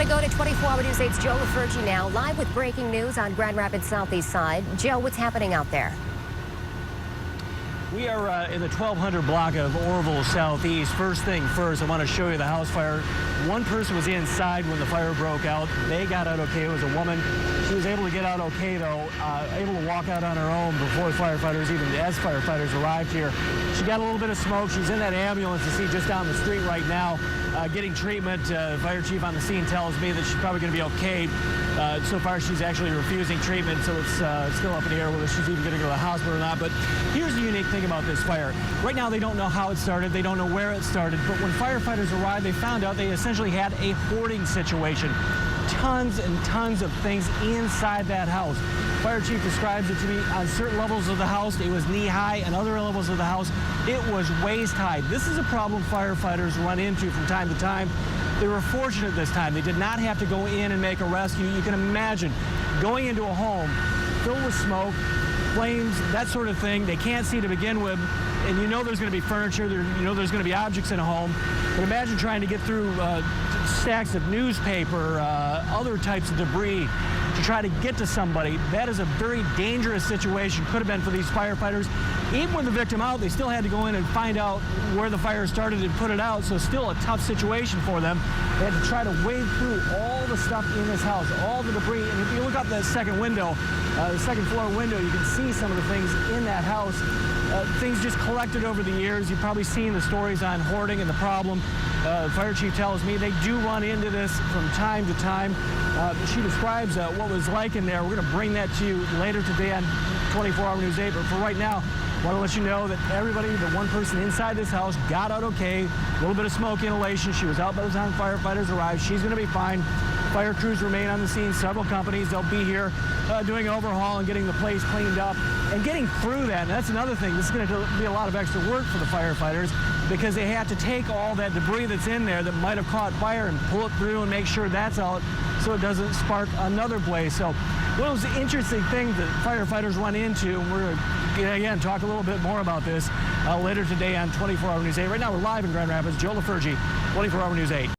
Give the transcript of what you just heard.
go to 24 Hour News 8's Joe LaFurgey now, live with breaking news on Grand Rapids Southeast Side. Joe, what's happening out there? We are in the 1200 block of Orville Southeast. First thing first, I want to show you the house fire. One person was inside when the fire broke out. They got out okay. It was a woman. She was able to get out okay, though, able to walk out on her own before firefighters, even as firefighters arrived here. She got a little bit of smoke. She's in that ambulance you see just down the street right now, getting treatment. The fire chief on the scene tells me that she's probably going to be okay. So far, she's actually refusing treatment, so it's still up in the air whether she's even going to go to the hospital or not. But here's the unique thing about this fire. Right now, they don't know how it started. They don't know where it started. But when firefighters arrived, they found out they essentially had a hoarding situation. Tons and tons of things inside that house. Fire chief describes it to me on certain levels of the house, it was knee-high, and other levels of the house, it was waist-high. This is a problem firefighters run into from time to time. They were fortunate this time. They did not have to go in and make a rescue. You can imagine going into a home filled with smoke, flames, that sort of thing. They can't see to begin with, and you know there's going to be furniture, you know there's going to be objects in a home. But imagine trying to get through stacks of newspaper, other types of debris to try to get to somebody. That is a very dangerous situation, could have been for these firefighters. Even with the victim out, they still had to go in and find out where the fire started and put it out, so still a tough situation for them. They had to try to wade through all the stuff in this house, all the debris. And if you look up that second window, the second floor window, you can see some of the things in that house. Things just collected over the years. You've probably seen the stories on hoarding and the problem. The fire chief tells me they do run into this from time to time. She describes what it was like in there. We're going to bring that to you later today on 24 Hour News 8. But for right now, I want to let you know that everybody, the one person inside this house, got out okay. A little bit of smoke inhalation. She was out by the time firefighters arrived. She's going to be fine. Fire crews remain on the scene. Several companies, they'll be here doing an overhaul and getting the place cleaned up and getting through that. And that's another thing. This is going to be a lot of extra work for the firefighters because they have to take all that debris that's in there that might have caught fire and pull it through and make sure that's out so it doesn't spark another blaze. So one of those interesting things that firefighters run into, and we're going to, again, talk a little bit more about this later today on 24 Hour News 8. Right now, we're live in Grand Rapids. Joe LaFurgey, 24 Hour News 8.